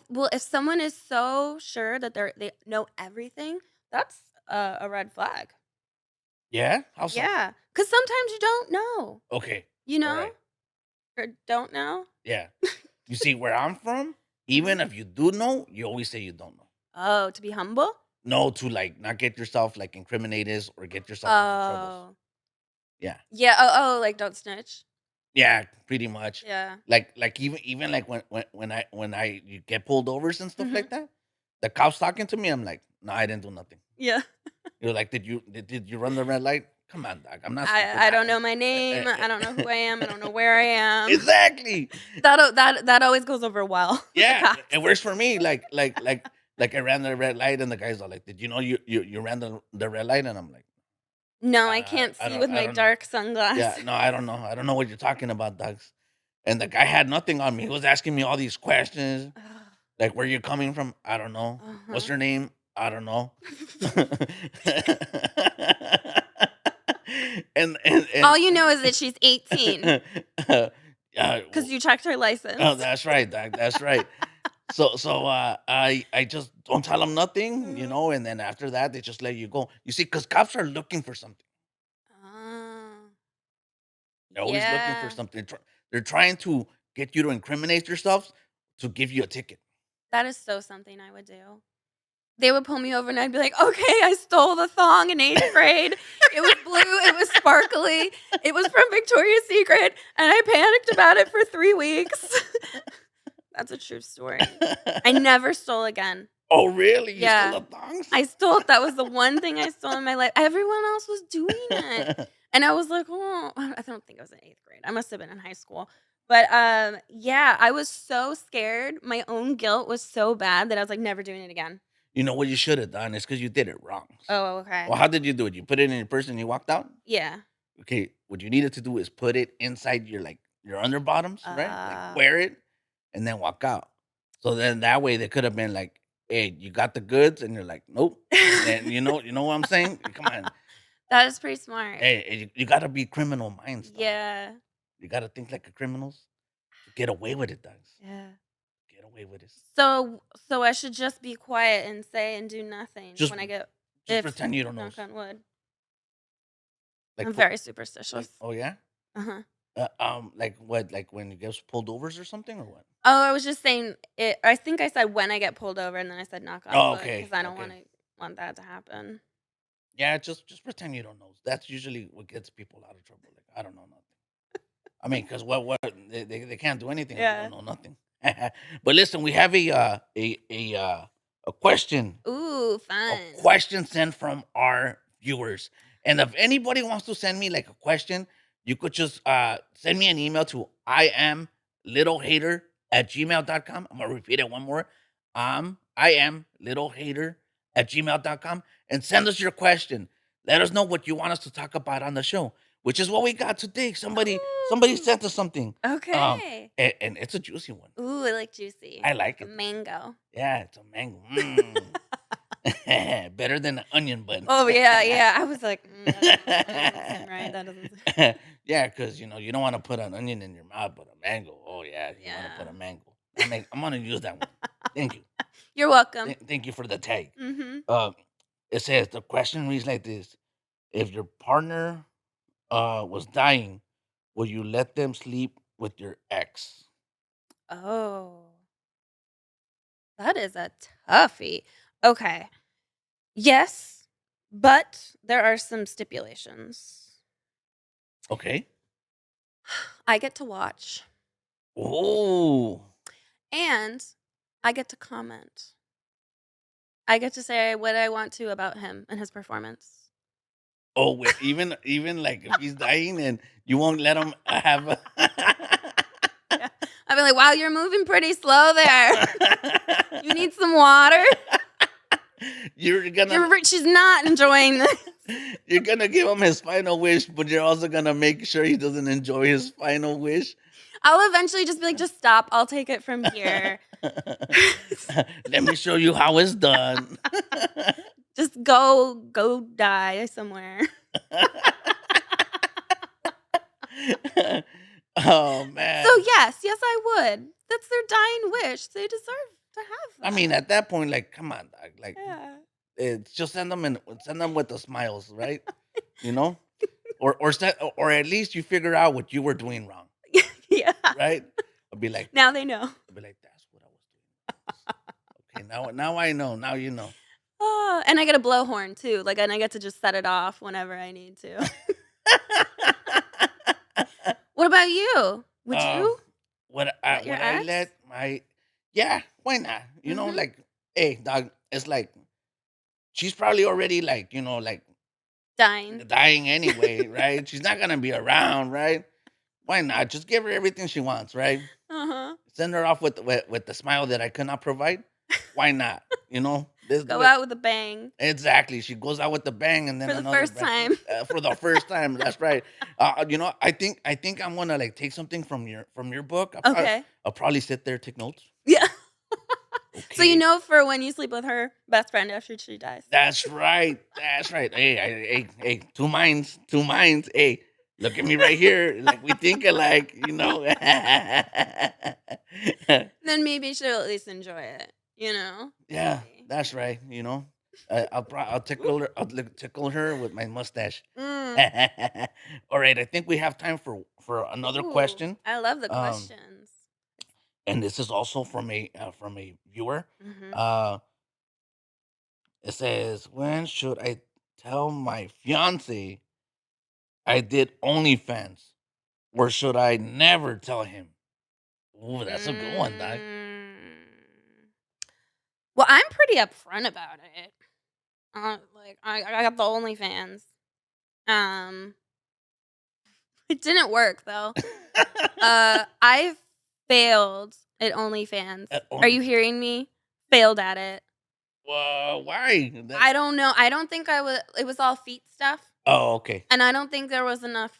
Well, if someone is so sure that they know everything, that's a red flag. Yeah. How so? Yeah, because sometimes you don't know, Okay. you All know, right. or don't know. Yeah. You see where I'm from? Even Mhm. if you do know, you always say you don't know. Oh, to be humble. No, to like not get yourself like incriminated or get yourself into troubles. Oh, Yeah. yeah. Oh, like don't snitch. Yeah, pretty much. Yeah. Like even like when you get pulled overs and stuff Hmm. like that, the cops talking to me, I'm like, no, I didn't do nothing. Yeah. You're like, did you run the red light? Come on, dog. I'm not stupid. I don't know my name. I don't know who I am. I don't know where I am. Exactly. That always goes over well with the Yeah, cops. it works for me. Like I ran the red light, and the guys are like, "Did you know you ran the red light?" And I'm like, No, I can't see with I my don't know. dark Yeah, sunglasses. no, I don't know. I don't know what you're talking about, dogs. And the guy had nothing on me. He was asking me all these questions, like, "Where you coming from?" I don't know. What's Uh-huh. your name? I don't know. And All you know is that she's 18 uh, because you checked her oh, license. that's right, Doc. That's right. I just don't tell them nothing, Mhm. and then after that, they just let you go. You see, because cops are looking for something. Ah, They're always looking for yeah. something. They're trying to get you to incriminate yourself to give you a ticket. That is so something I would do. They would pull me over and I'd be like, "Okay, I stole the thong in 8th grade. It was blue, it was sparkly, it was from Victoria's Secret, and I panicked about it for 3 weeks." That's a true story. I never stole again. Oh, really? You stole Yeah. the thongs? I stole that was the one thing I stole in my life. Everyone else was doing it. And I was like, "Oh," I don't think I was in 8th grade. I must have been in high school. But, yeah, I was so scared. My own guilt was so bad that I was like, "Never doing it again." You know what you should have done? It's because you did it wrong. Oh, okay. Well, how did you do it? You put it in your purse and you walked out? Yeah. Okay, what you needed to do is put it inside your underbottoms, right? Like Uh, wear it and then walk out. So then that way they could have been like, "Hey, you got the goods," and you're like, "Nope." And then you know what I'm saying? Come on, that is pretty smart. hey, you got to be criminal minds, dog. Yeah. You got to think like a criminals to get away with it, dogs. Yeah. Get away with it. So I should just be quiet and say and do nothing Just when I get just if pretend you don't know. knock on wood. Like I'm put very superstitious. like oh yeah, Uh-huh. like what? Like when you get pulled overs or something or what? Oh, I was just saying it I think I said when I get pulled over and then I said knock on Oh, wood because okay, I don't okay. want that to happen. Yeah, just pretend you don't know. That's usually what gets people out of trouble. Like I don't know nothing. I mean, because what they can't do anything if they Yeah. don't know nothing. But listen, we have a question, Ooh, a fun. question sent from our viewers. And if anybody wants to send me like a question, you could just send me an email to I am littlehater at gmail.com. I'm gonna repeat it one more. I am littlehater at gmail.com and send us your question. Let us know what you want us to talk about on the show, which is what we got today. Somebody Ooh. sent us something. Um Okay. and it's a juicy one. Ooh, I like juicy. I like A it. mango. Yeah, it's a mango. Mm. Better than an onion bun. Oh, yeah, yeah. I was like, that doesn't seem right. That doesn't seem Yeah, because you don't want to put an onion in your mouth, but a mango. Oh yeah, you want to put Yeah. a mango. I'm gonna use that one. Thank you. You're welcome. Thank you for the tag. Mhm. Uh, it says the question reads like this: if your partner was dying, will you let them sleep with your ex? Oh, that is a toughie. Okay. Yes, but there are some stipulations. Okay. I get to watch Oh, and I get to comment. I get to say what I want to about him and his performance. oh, wait, even like if he's dying and you won't let him have. Yeah. I'd be like, wow, you're moving pretty slow there. You need some water? You're gonna She's not enjoying this. you're gonna give him his final wish, but you're also gonna make sure he doesn't enjoy his final wish. I'll eventually just be like, just stop. I'll take it from here. Let me show you how it's done. Just go die somewhere. Oh So man. yes, I would. That's their dying wish. They deserve to have I that. mean, at that point, like, come on, dog. Like, Yeah. it's just send them with the smiles, right? You know, or at least you figure out what you were doing wrong, Yeah. right? I'll be like, Now they know. that's what I was doing. Okay, now I know. Now you know. Oh, and I get a blowhorn too. Like, and I get to just set it off whenever I need to. What about you? Would um, you let your would I ex? let my yeah? Why not? Mhm. Like, hey, dog. It's like she's probably already like like Dying. dying anyway, right? She's not gonna be around, right? Why not? Just give her everything she wants, right? Uh-huh. Send her off with the smile that I could not provide. Why not? You know, this Go out with a bang exactly. She goes out with the bang, and then for the another first bang time. for the first time. That's right. I think I'm gonna like take something from your book. Okay. I'll probably sit there, take notes. Yeah. So you Okay, know for when you sleep with her best friend after she dies. that's right. That's right. Hey, two minds, two minds. Hey, look at me right here. Like we think alike, you know. Then maybe she'll at least enjoy it, you know? Yeah, Maybe. that's right. You know, I'll tickle her. Tickle her with my mustache. Mm. All right, I think we have time for another Ooh, question. I love the Um, questions. and this is also from a viewer. Mhm. Uh, it says, "When should I tell my fiance I did OnlyFans, or should I never tell him?" Ooh, that's a good one, Doc. Mm. Well, I'm pretty upfront about it. Like I got the OnlyFans. Um, it didn't work though. I failed at OnlyFans. Are Only. you hearing me? Failed at it. Why? I don't know. I don't think I was. It was all feet stuff, Oh, okay. and I don't think there was enough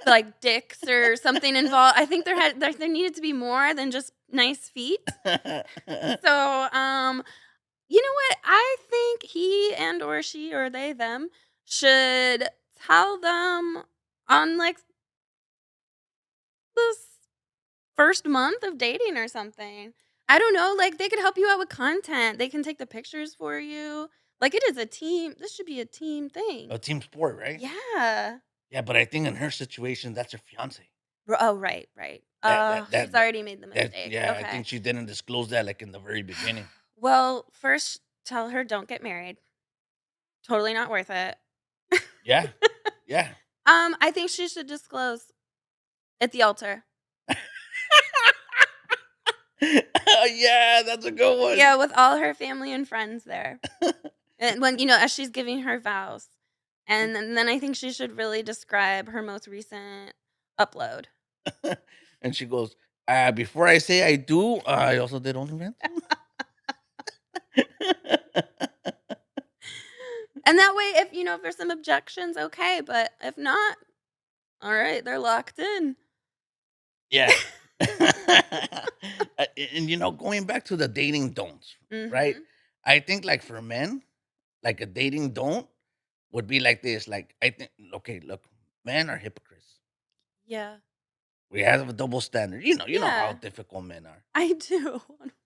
like dicks or something involved. I think there needed to be more than just nice feet. So, you know what? I think he and or she or they them should tell them on like this first month of dating or something. I don't know, like they could help you out with content. They can take the pictures for you. Like it is a team. This should be a team thing. A team sport, right? Yeah. Yeah, but I think in her situation, that's her fiance. Oh, right, right. That that She's that that, already made the mistake. yeah, I Okay. think she didn't disclose that like in the very beginning. Well, first tell her don't get married. Totally not worth it. Yeah, yeah. I think she should disclose at the altar. Yeah, that's a good one. Yeah, with all her family and friends there. And when as she's giving her vows. And then I think she should really describe her most recent upload. And she goes, before I say I do, I also did OnlyFans. And that way if if there's some objections, okay, but if not, all right, they're locked in. Yeah. And going back to the dating don'ts, right? Mhm. I think like for men, like a dating don't would be like this. Like I think, okay, look, men are hypocrites. Yeah. We have a double standard. You know how Yeah, difficult men are, I do.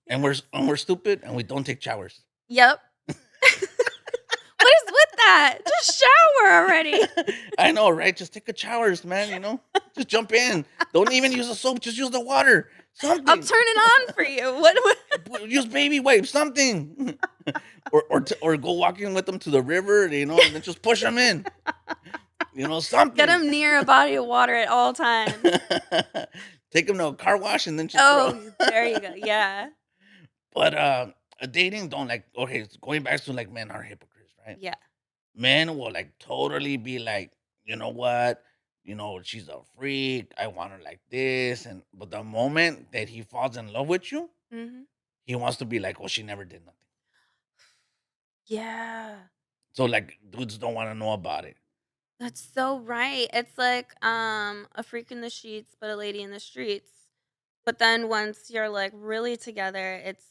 and we're stupid, and we don't take showers. Yep. What is with that? Just shower already. I know, right? Just take a showers, man. Just jump in. Don't even use the soap. Just use the water. I'll Something. turn it on for you. What Use baby wipes. Something. or go walking with them to the river. And then just push them in. Get Something. them near a body of water at all times. Take them to a car wash and then just throw. Oh, there you go. Yeah. But a dating don't like. Okay, it's going back to like men are hypocrites, right? Yeah. Men will like totally be like, you know what? She's a freak. I want her like this. But the moment that he falls in love with you, Mhm. he wants to be like, oh, she never did nothing. Yeah. So like dudes don't want to know about it. That's so right. It's like a freak in the sheets but a lady in the streets. But then once you're like really together, it's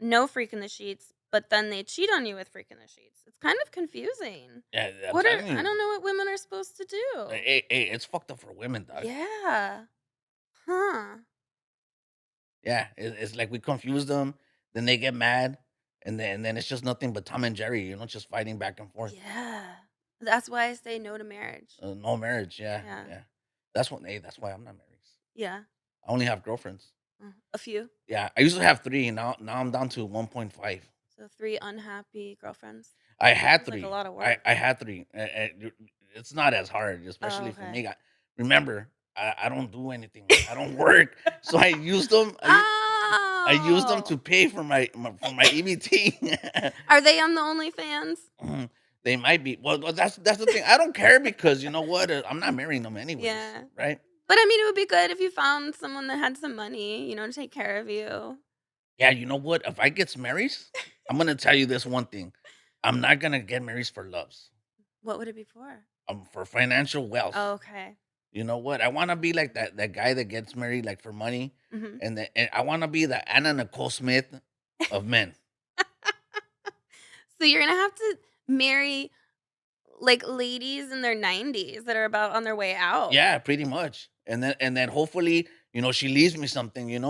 no freak in the sheets, but then they cheat on you with freak in the sheets. It's kind of confusing. Yeah, I'm telling I you. don't know what women are supposed to do. Hey, it's fucked up for women, dog. Yeah. Huh. Yeah, it's like we confuse them, then they get mad, and then it's just nothing but Tom and Jerry, just fighting back and forth. Yeah. That's why I say no to marriage. No marriage, yeah, Yeah. yeah. That's why I'm not married. Yeah. I only have girlfriends. A few. Yeah, I used to have 3, now I'm down to 1.5. So 3 unhappy girlfriends. I had Sounds like a 3. lot of I work. I had 3. It's not as hard, Oh, especially for okay. me. Remember, I don't do anything. I don't work, so I used them. I used them Oh! to pay for my EBT. Are they on the OnlyFans? They might be. Well, that's the thing. I don't care because you know what? I'm not marrying them anyways, Yeah. right? But I mean, it would be good if you found someone that had some money, to take care of you. Yeah, you know what? If I gets married, I'm gonna tell you this one thing. I'm not gonna get married for loves. What would it be for? For financial wealth. Okay. You know what? I want to be like that guy that gets married like for money, Mhm. and I want to be the Anna Nicole Smith of men. So you're gonna have to marry, like, ladies in their 90s that are about on their way out. Yeah, pretty much. And then hopefully, she leaves me something, and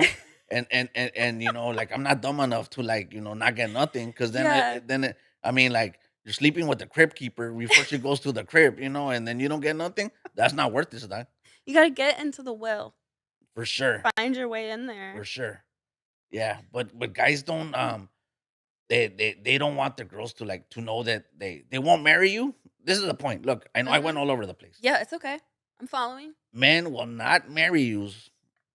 like I'm not dumb enough to like, not get nothing because Yeah. I mean like you're sleeping with the crib keeper before she goes to the crib, and then you don't get nothing. That's not worth this, dog. You gotta get into the will. For sure. Find your way in For there. sure. Yeah, but guys don't they don't want the girls to like to know that they won't marry you. This is the point. Look, I know I Mhm. went all over the place. Yeah, it's okay. I'm following. Men will not marry you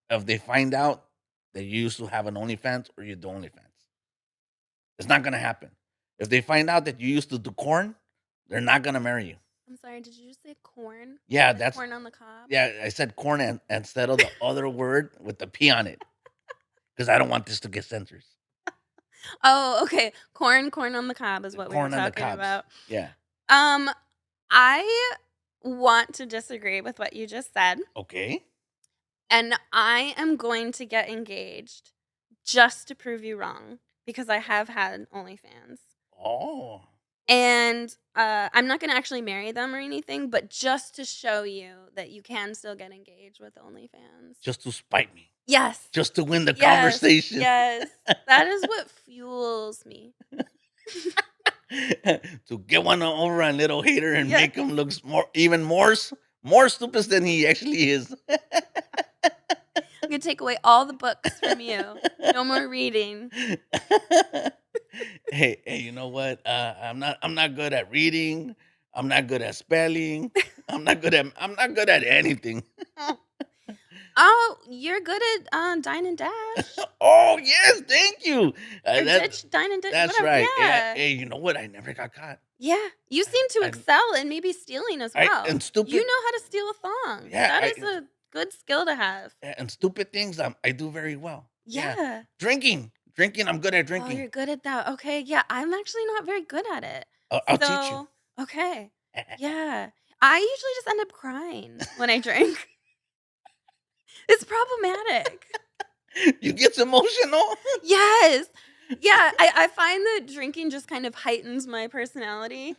if they find out that you used to have an OnlyFans or you do OnlyFans. It's not gonna happen. If they find out that you used to do corn, they're not gonna marry you. I'm sorry, did you just say corn? Yeah, Like that's corn on the cob? yeah. I said corn instead of the other word with the P on it because I don't want this to get censored. Oh, okay. Corn on the cob is The what we were corn on the talking cobs. about. Yeah. Um, I want to disagree with what you just said, Okay. and I am going to get engaged just to prove you wrong because I have had OnlyFans. Oh, And I'm not going to actually marry them or anything, but just to show you that you can still get engaged with OnlyFans. just to spite me, Yes. just to win the Yes. conversation. Yes. That is what fuels me. To get one over on little hater and Yeah. make him look even more stupid than he actually is. I'm going to take away all the books from you. No more reading. Hey, you know what? I'm not good at reading. I'm not good at spelling. I'm not good at anything. Oh, you're good at Dine and Dash. Oh yes, thank you. Or That Ditch, Dine and Ditch, that's whatever. right. Yeah. Yeah. Hey, you know what? I never got caught. Yeah. You seem to I, excel in maybe stealing as well. and You stupid. know how to steal a thong. Yeah, That is a good skill to have. and stupid things. I do very well. Yeah. Yeah. Drinking. I'm good at Oh, you're drinking. good at that. Okay. Yeah. I'm actually not very good at it. I'll teach you. So, okay. Yeah. I usually just end up crying when I drink. It's problematic. You get emotional. Yes. Yeah, I find that drinking just kind of heightens my personality.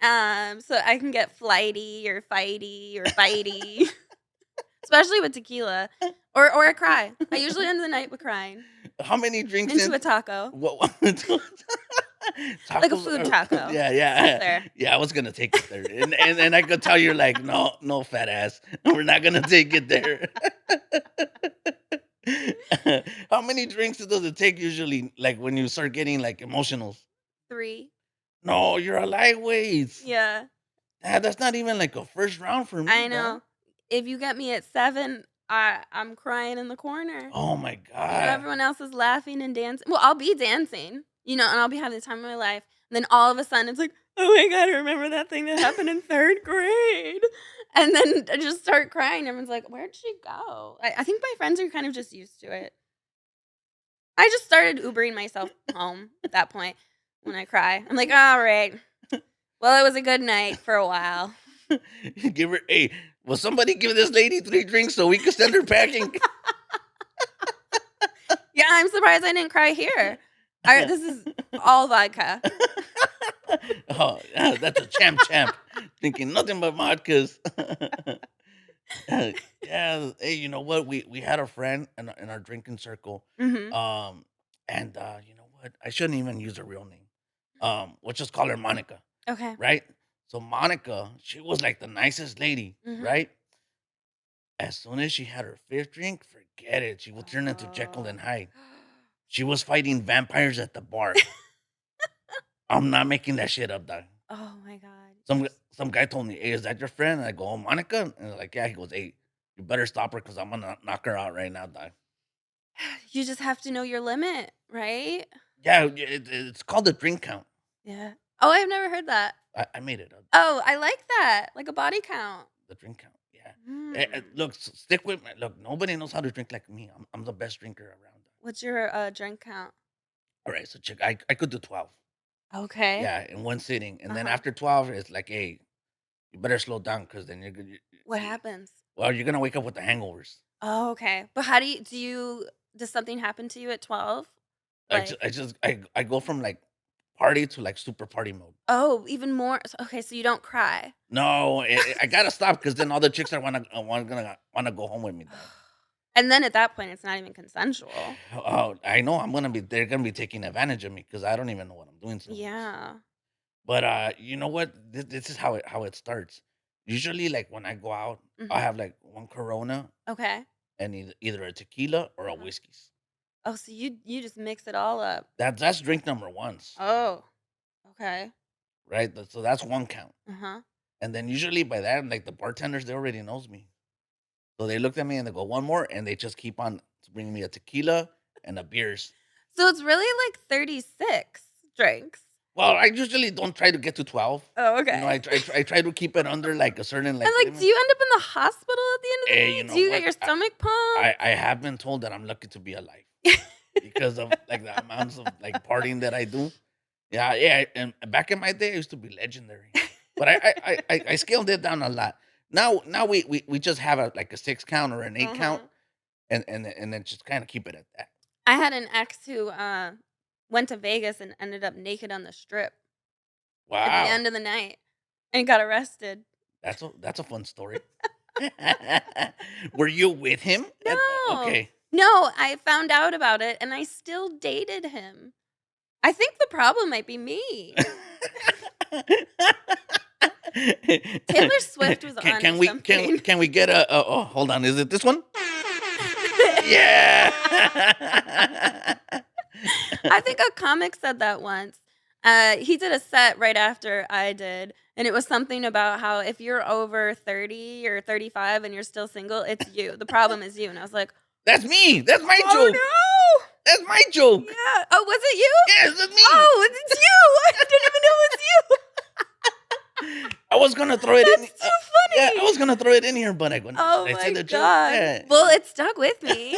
So I can get flighty or fighty or bitey, especially with tequila, or I cry. I usually end the night with crying How many drinks into in? a taco, What? like a Tacos food are taco. yeah, Up there. yeah. I was gonna take it there, and I could tell you're like, no, no, fat ass, we're not gonna take it there. How many drinks does it take usually? Like when you start getting like emotional? 3. No, you're a lightweight. Yeah, That's not even like a first round for me, I dog. know. If you get me at 7, I'm crying in the corner. Oh my god. Everyone else is laughing and dancing. Well, I'll be dancing, and I'll be having the time of my life. And then all of a sudden, it's like, oh my God, I remember that thing that happened in third grade. And then I just start crying. Everyone's like, where'd she go? I think my friends are kind of just used to it. I just started Ubering myself home at that point when I cry. I'm like, all right. Well, it was a good night for a while. Give her, hey, will somebody give this lady 3 drinks so we can send her packing? Yeah, I'm surprised I didn't cry here. This is all vodka. Oh, yeah, that's a champ. Thinking nothing but vodkas. Yeah, hey, you know what? We had a friend in our drinking circle. Hmm. Um, and you know what? I shouldn't even use her real name. We'll just call her Monica, Okay. right? So Monica, she was like the nicest lady, Hmm. right? As soon as she had her fifth drink, forget it. She would turn into Jekyll Oh. and Hyde. She was fighting vampires at the bar. I'm not making that shit up, dog. Oh my God. Some guy told me, "Hey, is that your friend?" And I go, "Oh, Monica," and they're like, "Yeah." He goes, "Hey, you better stop her because I'm gonna knock her out right now, dog." You just have to know your limit, right? Yeah, it's called the drink count. Yeah. Oh, I've never heard that. I made it up. Oh, I like that, like a body count. The drink count. Yeah. Mm. Look, stick with me. Look, nobody knows how to drink like me. I'm the best drinker around. What's your, drink count? All right, so check. I could do 12. Okay. Yeah, in one sitting, and then Uh-huh. after 12, it's like, hey, you better slow down because then you're good. What happens? Well, you're gonna wake up with the hangovers. Oh, okay. But how does something happen to you at 12? Like I go from like party to like super party mode. oh, even more okay, so you don't cry. No, I gotta stop because then all the chicks are gonna wanna go home with me, dog. And then at that point, it's not even consensual. Oh, I know I'm gonna be. They're gonna be taking advantage of me because I don't even know what I'm doing sometimes. Yeah. But you know what? This is how it starts. Usually, like when I go out, I Mhm. have like one Corona Okay. and either a tequila or a Uh-huh. whiskey. Oh, so you just mix it all up. That's drink number ones, Oh, okay. right? So that's one count. Uh-huh. And then usually by that, like the bartenders, they already knows me. So they looked at me and they go one more, and they just keep on bringing me a tequila and a beers. So it's really like 36 drinks. Well, I usually don't try to get to 12. Oh, You know, okay. I try to keep it under like a certain And, like like, do limit. you end up in the hospital at the end of the Hey, you night? Do know you get what? your stomach pumped? I have been told that I'm lucky to be alive because of like the amounts of like partying that I do. Yeah, yeah. And back in my day, I used to be legendary, but I scaled it down a lot. Now we just have a like a 6 count or an 8 count, Uh-huh. and then just kind of keep it at that. I had an ex who, went to Vegas and ended up naked on the strip at the Wow, end of the night and got arrested. that's a fun story. Were you with him? No. Okay. No, I found out about it and I still dated him. I think the problem might be me. Taylor Swift was onto something. can we get a oh, hold on, is it this one? Yeah. I think a comic said that once. He did a set right after I did, and it was something about how if you're over 30 or 35 and you're still single, it's you. The problem is you. And I was like, That's me. That's my oh joke. no. That's my joke. Yeah. Oh, was it you? Yes, that's me. Oh, it's you. I didn't even know it was you. I was gonna throw it in. That's too Yeah, I funny. was gonna throw it in here, but I go, "Nah, Oh should I say my the joke? god. Yeah. Well, it stuck with me.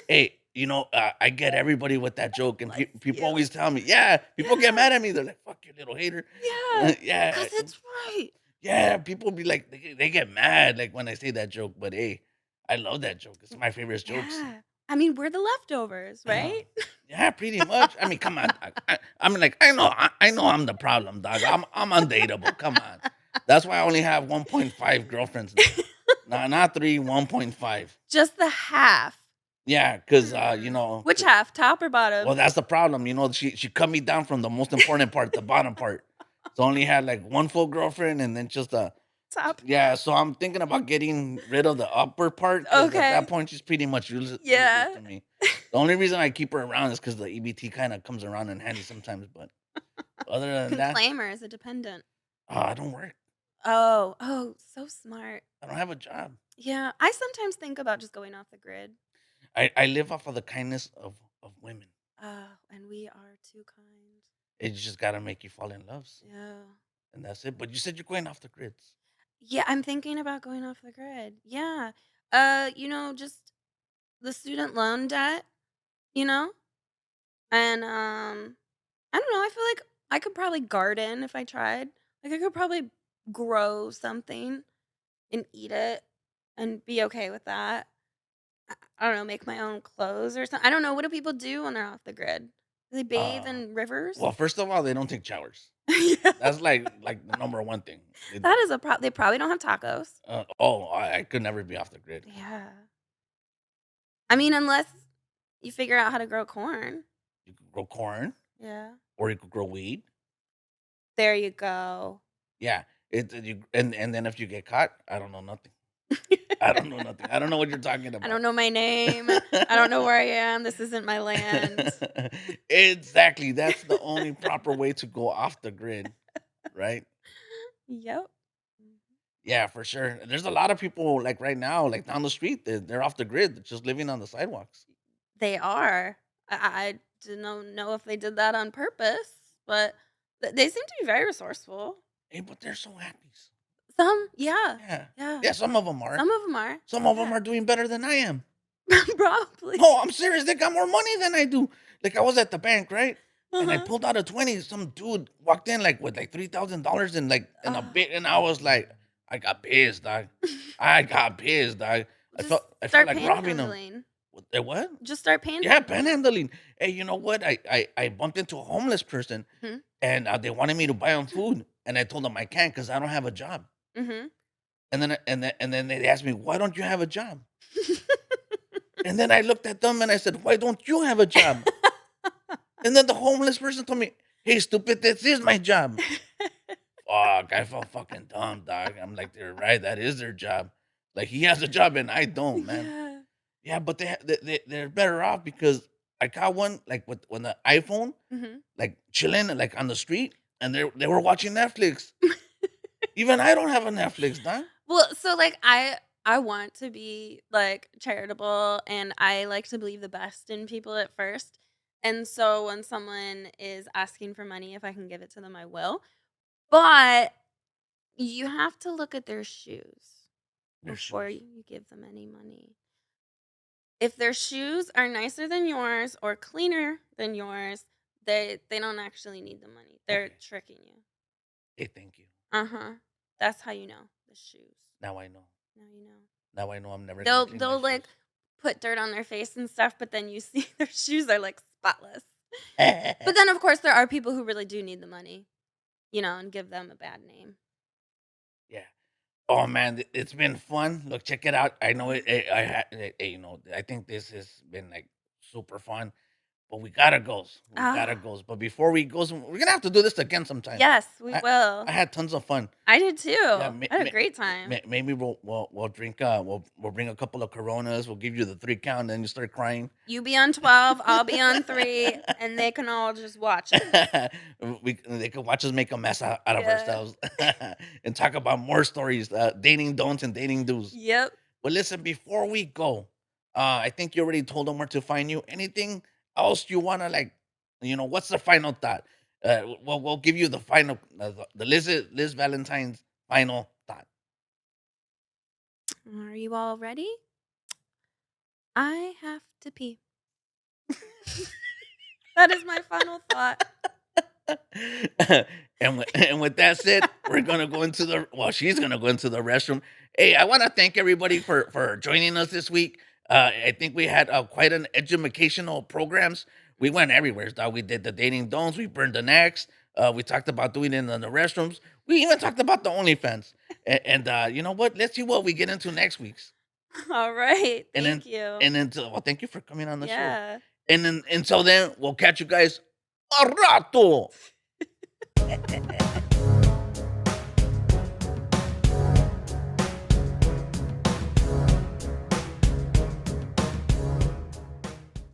Hey, you know, I get everybody with that joke, and Bless people you. always tell me, yeah, people get Yeah. mad at me. They're like, fuck you, little hater. Yeah. Yeah, Cause it's right. yeah. People be like, they get mad like when I say that joke, but hey, I love that joke. It's my favorite jokes. Yeah. I mean, we're the leftovers, Uh, right? yeah, pretty much. I mean, come on. I mean, like, I know I'm the problem, dog. I'm undateable. Come on. That's why I only have 1.5 girlfriends now. No, not three, 1.5. Just the half. Yeah, because you Hmm. know, Which half? Top or well, bottom? that's the problem. You know, she cut me down from the most important part, the bottom part. So I only had like one full girlfriend, and then just a Top yeah. half. So I'm thinking about getting rid of the upper part because at that Okay. point she's pretty much useless Yeah. to me. The only reason I keep her around is because the EBT kind of comes around in handy sometimes. But other than that, Conclaimer is a dependent. I don't work. Oh, oh, so smart. I don't have a job. Yeah, I sometimes think about just going off the grid. I live off of the kindness of women. And we are too kind. It just gotta make you fall in love, Yeah. and that's it. But you said you're going off the grids. Yeah, I'm thinking about going off the grid. Yeah. Just the student loan debt, you know? And I don't know, I feel like I could probably garden if I tried. Like I could probably grow something and eat it and be okay with that. I don't know, make my own clothes or something. I don't know. What do people do when they're off the grid? Do they bathe Uh, in rivers? well, first of all, they don't take showers. Yeah. That's like the number one thing. That is a they probably don't have tacos. Oh, I could never be off the grid. Yeah. I mean, unless you figure out how to grow corn. You could grow corn, Yeah. or you could grow weed. There you go. Yeah, and then if you get caught, I don't know nothing. I don't know nothing. I don't know what you're talking I don't about. know my name. I don't know where I am. This isn't my land. Exactly. That's the only proper way to go off the grid, right? Yep. Yeah, for sure. There's a lot of people like right now, like down the street, they're off the grid, they're just living on the sidewalks. They are. I didn't know if they did that on purpose, but they seem to be very resourceful. Hey, but they're so happy. Some, yeah, Yeah. yeah. Yeah, some of them are. Some of them are. Some of them Yeah. are doing better than I am. Probably. No, I'm serious. They got more money than I do. Like I was at the bank, right? And I Uh-huh. pulled out a 20. Some dude walked in like with like $3,000 in like in a Uh, bit, and I was like, I got pissed, dog. I got pissed, dog. just I felt start like robbing him. panhandling. What? Just start Yeah, panhandling. panhandling. Hey, you know what? I bumped into a homeless person, Mhm. and they wanted me to buy them food, and I told them I can't because I don't have a job. Mhm. And then they asked me, why don't you have a job? And then I looked at them and I said, why don't you have a job? And then the homeless person told me, hey, stupid, this is my job. Fuck, I felt fucking dumb, dog. I'm like, they're right. That is their job. Like, he has a job and I don't, man. Yeah. Yeah, but they're better off because I caught one, like, with when the iPhone, Mhm. like, chilling, like, on the street, and they were watching Netflix. Even I don't have a Netflix, dog. Well, so, like, I want to be, like, charitable, and I like to believe the best in people at first, and so when someone is asking for money, if I can give it to them, I will, but you have to look at their shoes Their before shoes. you give them any money. If their shoes are nicer than yours or cleaner than yours, they don't actually need the money. They're Okay. tricking you. Hey, thank you. Uh-huh. That's how you know the shoes. Now I know. Now you know. Now I know I'm never gonna clean my They'll shoes. like put dirt on their face and stuff, but then you see their shoes are like spotless. But then of course there are people who really do need the money, and give them a bad name. Yeah. Oh man, it's been fun. Look, check it out. I know Yeah. I think this has been like super fun. But we gotta goes. We gotta Ah, goes. But before we goes, we're gonna have to do this again sometime. yes, we I will. I had tons of fun. I did Yeah, too. I had a great time. maybe we'll drink. We'll bring a couple of Coronas. We'll give you the 3 count, and then you start crying. You be on 12, I'll be on 3, and they can all just watch us. They could watch us make a mess out of Yeah. ourselves and talk about more stories, dating don'ts and dating do's. Yep. But listen, before we go, I think you already told them where to find you. Anything else you wanna like? What's the final thought? We'll give you the final, the Liz Valentine's final thought. Are you all ready? I have to pee. That is my final thought. And with that said, we're gonna go into the well, she's gonna go into the restroom. Hey, I want to thank everybody for joining us this week. I think we had quite an educational programs. We went everywhere. Dog. We did the dating don'ts. We burned the necks. We talked about doing it in the restrooms. We even talked about the OnlyFans. And you know what? Let's see what we get into next week's. All right. And then Thank you. and then well, thank you for coming on the show. Yeah. And then until then, we'll catch you guys a rato.